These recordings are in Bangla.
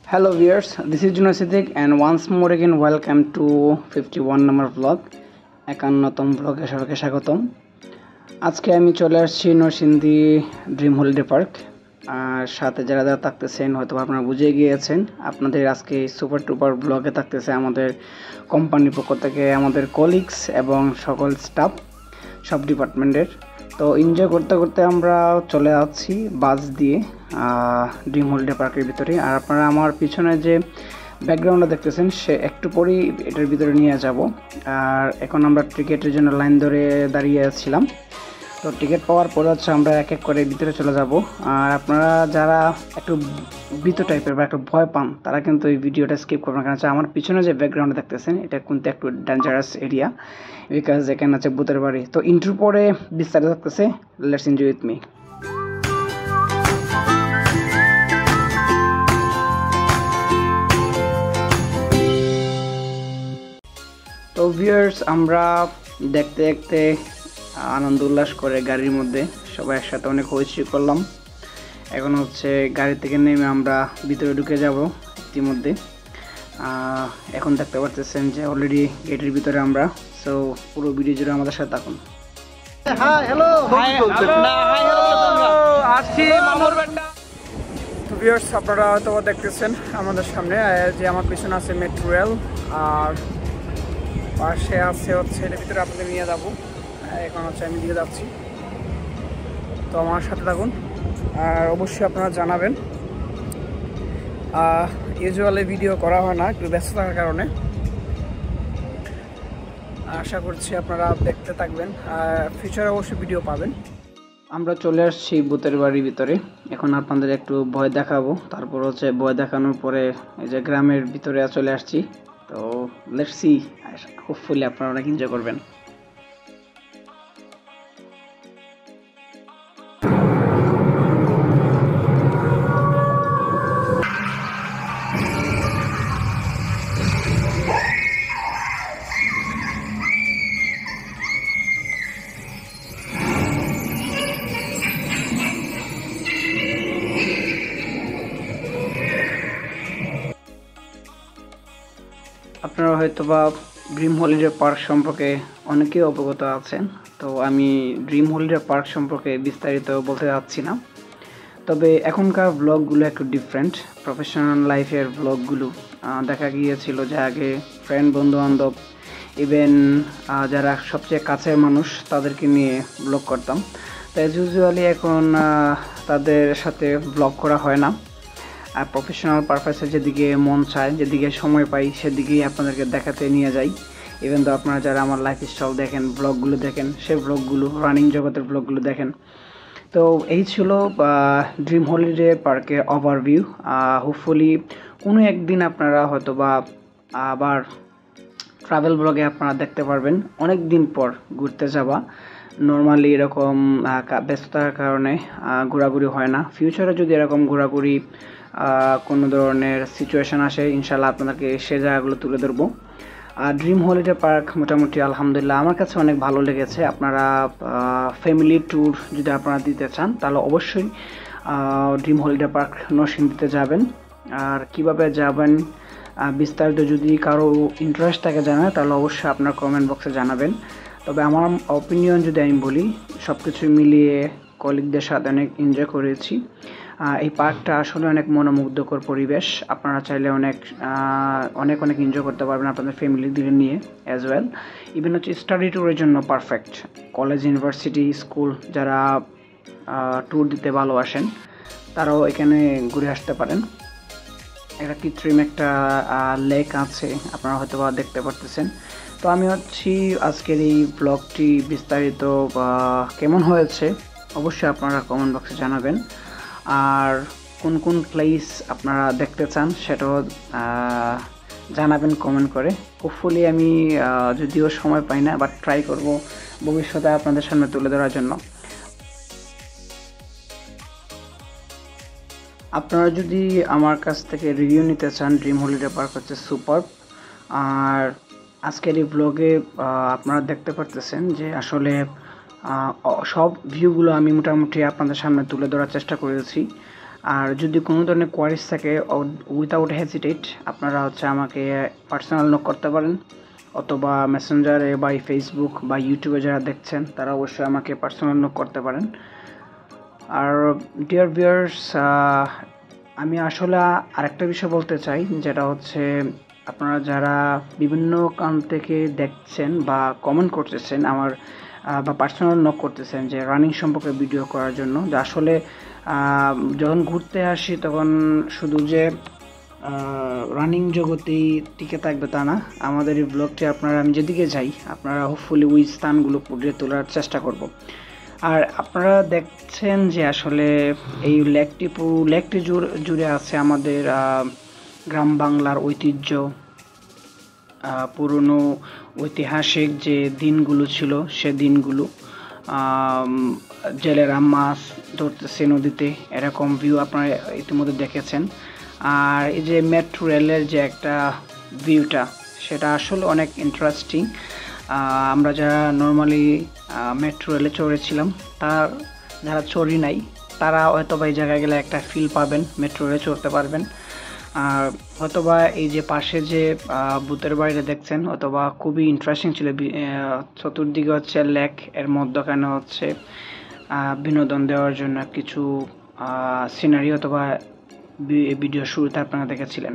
Hello viewers, this is Junaid Siddiq and once more again welcome to 51 number vlog 51তম ব্লগে সবাইকে স্বাগতম। আজকে আমি চলে আসছি নরসিংদী ড্রিম হলিডে পার্ক। আর সাথে যারা যারা থাকতেছেন হয়তো আপনারা বুঝে গিয়েছেন, আপনাদের আজকে সুপার টুপার ব্লগে থাকতেছে আমাদের কোম্পানির পক্ষ থেকে আমাদের কলিগস এবং সকল স্টাফ সব ডিপার্টমেন্টের। তো এনজয় করতে করতে আমরা চলে আসছি বাস দিয়ে ড্রিম হলিডে পার্কের ভিতরে। আর আপনারা আমার পিছনে যে ব্যাকগ্রাউন্ডটা দেখতেছেন সে একটু পরেই এটার ভিতরে নিয়ে যাব। আর এখন আমরা টিকিটের জন্য লাইন ধরে দাঁড়িয়ে ছিলাম। তো টিকিট পাওয়ার পরে হচ্ছে আমরা এক এক করে ভিতরে চলে যাব। আর আপনারা যারা একটু ভীত টাইপের বা একটু ভয় পান তারা কিন্তু এই ভিডিওটা স্কিপ করবেন, কারণ আমার পিছনে যে ব্যাকগ্রাউন্ডে দেখতেছেন এটা কিন্তু একটু ডেঞ্জারাস এরিয়া, বিকজ এখানে আছে ভূতের বাড়ি। তো ইন্ট্রো পরে বিস্তারিত থাকতেছে, লেটস এনজয় উইথ মি। তো ভিউয়ার্স, আমরা দেখতে দেখতে আনন্দ উল্লাস করে গাড়ির মধ্যে সবাই একসাথে অনেক হইচই করলাম। এখন হচ্ছে গাড়ি থেকে নেমে আমরা ভিতরে ঢুকে যাব ইতিমধ্যে। এখন দেখতে পাচ্ছেন যে অলরেডি গেটের ভিতরে আমরা। সো পুরো ভিডিও জুড়ে আমাদের সাথে থাকুন। তো ভিউয়ার্স, আপনারা হয়তো দেখতেছেন আমাদের সামনে যে আমার পিছনে আছে মেট্রো রেল, আর পাশে আছে হচ্ছে এর ভিতরে আপনাদের নিয়ে যাবো। এখন হচ্ছে আমি দিয়ে যাচ্ছি, তো আমার সাথে থাকুন। আর অবশ্যই আপনারা জানাবেন, ইউজুয়ালি ভিডিও করা হয় না একটু ব্যস্ত থাকার কারণে। আশা করছি আপনারা দেখতে থাকবেন, ফিউচারে অবশ্যই ভিডিও পাবেন। আমরা চলে আসছি ভূতের বাড়ির ভিতরে। এখন আপনাদের একটু ভয় দেখাবো, তারপর হচ্ছে ভয় দেখানোর পরে এই যে গ্রামের ভিতরে চলে আসছি। তো লেটস সি, হোপফুলি আপনারা অনেক এনজয় করবেন। আপনারা হয়তো বা ড্রিম হলিডে পার্ক সম্পর্কে অনেকেই অবগত আছেন। তো আমি ড্রিম হলিডে পার্ক সম্পর্কে বিস্তারিত বলতে যাচ্ছি না, তবে এখনকার ব্লগগুলো একটু ডিফারেন্ট। প্রফেশনাল লাইফের ব্লগগুলো দেখা গিয়েছিল যে আগে ফ্রেন্ড বন্ধুবান্ধব ইভেন যারা সবচেয়ে কাছের মানুষ তাদেরকে নিয়ে ব্লগ করতাম। তো অ্যাজ ইউজুয়ালি এখন তাদের সাথে ব্লগ করা হয় না। আর প্রফেশনাল পারপাসে যেদিকে মন চায়, যেদিকে সময় পাই সেদিকেই আপনাদেরকে দেখাতে নিয়ে যাই। ইভেন তো আপনারা যারা আমার লাইফস্টাইল দেখেন, ব্লগগুলো দেখেন, সেই ব্লগগুলো রানিং জগতের ব্লগগুলো দেখেন। তো এই ছিল ড্রিম হলিডে পার্কের ওভারভিউ। হোপফুলি কোনো একদিন আপনারা হয়তো বা আবার ট্রাভেল ব্লগে আপনারা দেখতে পারবেন অনেক দিন পর ঘুরতে যাওয়া। নর্মালি এরকম ব্যস্ততার কারণে ঘোরাঘুরি হয় না। ফিউচারে যদি এরকম ঘোরাঘুরি কোনো ধরনের সিচুয়েশান আসে, ইনশাল্লাহ আপনাদেরকে সে জায়গাগুলো তুলে ধরবো। ড্রিম হলিডে পার্ক মোটামুটি আলহামদুলিল্লাহ আমার কাছে অনেক ভালো লেগেছে। আপনারা ফ্যামিলি ট্যুর যদি আপনারা দিতে চান তাহলে অবশ্যই ড্রিম হলিডে পার্ক নরসিংদীতে যাবেন। আর কিভাবে যাবেন বিস্তারিত যদি কারো ইন্টারেস্ট থাকে জানায় তাহলে অবশ্যই আপনার কমেন্ট বক্সে জানাবেন। তবে আমার অপিনিয়ন যদি আমি বলি, সব কিছু মিলিয়ে কলিগদের সাথে অনেক এনজয় করেছি। এই পার্কটা আসলে অনেক মনোমুগ্ধকর পরিবেশ। আপনারা চাইলে অনেক অনেক অনেক এনজয় করতে পারবেন আপনাদের ফ্যামিলিদের নিয়ে অ্যাজ ওয়েল। ইভেন হচ্ছে স্টাডি ট্যুরের জন্য পারফেক্ট। কলেজ, ইউনিভার্সিটি, স্কুল যারা ট্যুর দিতে ভালোবাসেন তারাও এখানে ঘুরে আসতে পারেন। একটা কৃত্রিম একটা লেক আছে, আপনারা হয়তো বা দেখতে পারতেছেন। তো আমি হচ্ছি আজকের এই ব্লগটি বিস্তারিত কেমন হয়েছে অবশ্যই আপনারা কমেন্ট বক্সে জানাবেন। আর কোন কোন প্লেস আপনারা দেখতে চান সেটাও জানাবেন কমেন্ট করে। হোপফুলি আমি যদিও সময় পাই না, বাট ট্রাই করব ভবিষ্যতে আপনাদের সামনে তুলে ধরার জন্য। আপনারা যদি আমার কাছ থেকে রিভিউ নিতে চান, ড্রিম হলিডে পার্ক হচ্ছে সুপার। আর আজকের এই ব্লগে আপনারা দেখতে পারতেছেন যে আসলে সব ভিউগুলো আমি মোটামুটি আপনাদের সামনে তুলে ধরার চেষ্টা করেছি। আর যদি কোনো ধরনের কোয়ারিজ থাকে উইথাউট হেজিটেট আপনারা আমাকে পার্সোনাল নক করতে পারেন, অথবা মেসেঞ্জারে বা ফেসবুক বা ইউটিউবে যারা দেখছেন তারা অবশ্যই আমাকে পার্সোনাল নক করতে পারেন। আর ডিয়ার ভিউয়ার্স, আমি আসলে আরেকটা বিষয় বলতে চাই, যেটা আপনারা যারা বিভিন্ন কারণ থেকে দেখছেন বা কমেন্ট করতেছেন আমার বা পার্সোনাল নক করতেছেন যে রানিং সম্পর্কে ভিডিও করার জন্য, যে আসলে যখন ঘুরতে আসি তখন শুধু যে রানিং জগতেই টিকে থাকবে তা না, আমাদের এই ব্লগটি আমি যেদিকে যাই আপনারা হোপফুলি ওই স্থানগুলো ফুটিয়ে তোলার চেষ্টা করব। আর আপনারা দেখছেন যে আসলে এই লেকটি জুড়ে আছে আমাদের গ্রাম বাংলার ঐতিহ্য, পুরনো ঐতিহাসিক যে দিনগুলো ছিল সে দিনগুলো, জেলেরা মাছ ধরতেছে নদীতে, এরকম ভিউ আপনারা ইতিমধ্যে দেখেছেন। আর এই যে মেট্রো রেলের যে একটা ভিউটা, সেটা আসলে অনেক ইন্টারেস্টিং। আমরা যারা নর্মালি মেট্রো রেলে চড়েছিলাম, যারা চড়ি নাই তারা হয়তোবা এই জায়গায় গেলে একটা ফিল পাবেন, মেট্রো রেলে চড়তে পারবেন। আর হয়তোবা এই যে পাশে যে ভূতের বাড়িটা দেখছেন, অথবা খুবই ইন্টারেস্টিং ছিল। চতুর্দিকে লেক, এর মধ্যখানে বিনোদন দেওয়ার জন্য কিছু সিনারি অথবা ভিডিও শুরুতে আপনারা দেখেছিলেন।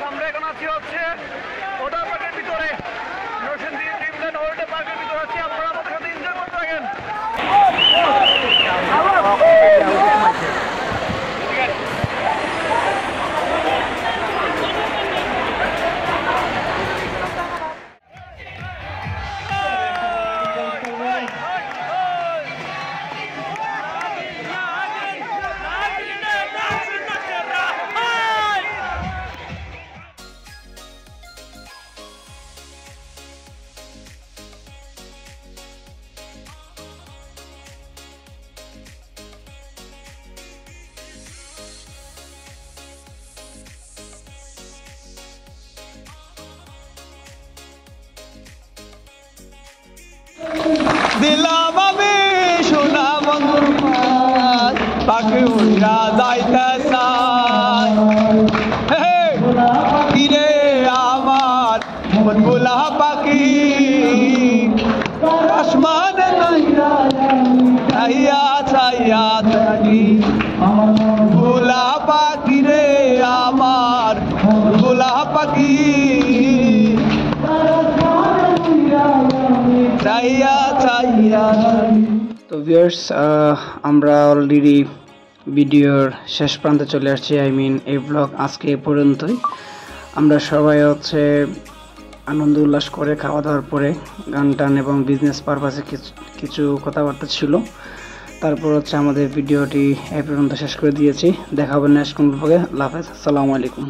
আমরা এখন আছি ওয়াটার পার্কের ভিতরে, নরসিংদী ড্রিমল্যান্ড ওয়াটার পার্কের ভিতরে আছি। আপনারা আমাদের সাথে এনজয় করতে থাকেন। দিলাম আমি সোনা বন্ধুর পাশ, পাখি উড়া যাইতে চাই। কিরে আমার বুলা পাখি আসমানে চাইয়া চাইয়া থাকি, বুলা পাখি রে আমার বুলা থাকি চাইয়া চাইয়া তো ভিউয়ার্স, আমরা অলরেডি ভিডিওর শেষ প্রান্তে চলে আসছি। এই ব্লগ আজকে এই পর্যন্তই। আমরা সবাই আনন্দ উল্লাস করে খাওয়া দাওয়ার পরে গান টান এবং বিজনেস পারপাসে কিছু কথাবার্তা ছিল। তারপর আমাদের ভিডিওটি এই পর্যন্ত শেষ করে দিয়েছি। দেখা হবে নেক্সট কোন ব্লগে। আল্লাহ হাফেজ, আসসালামু আলাইকুম।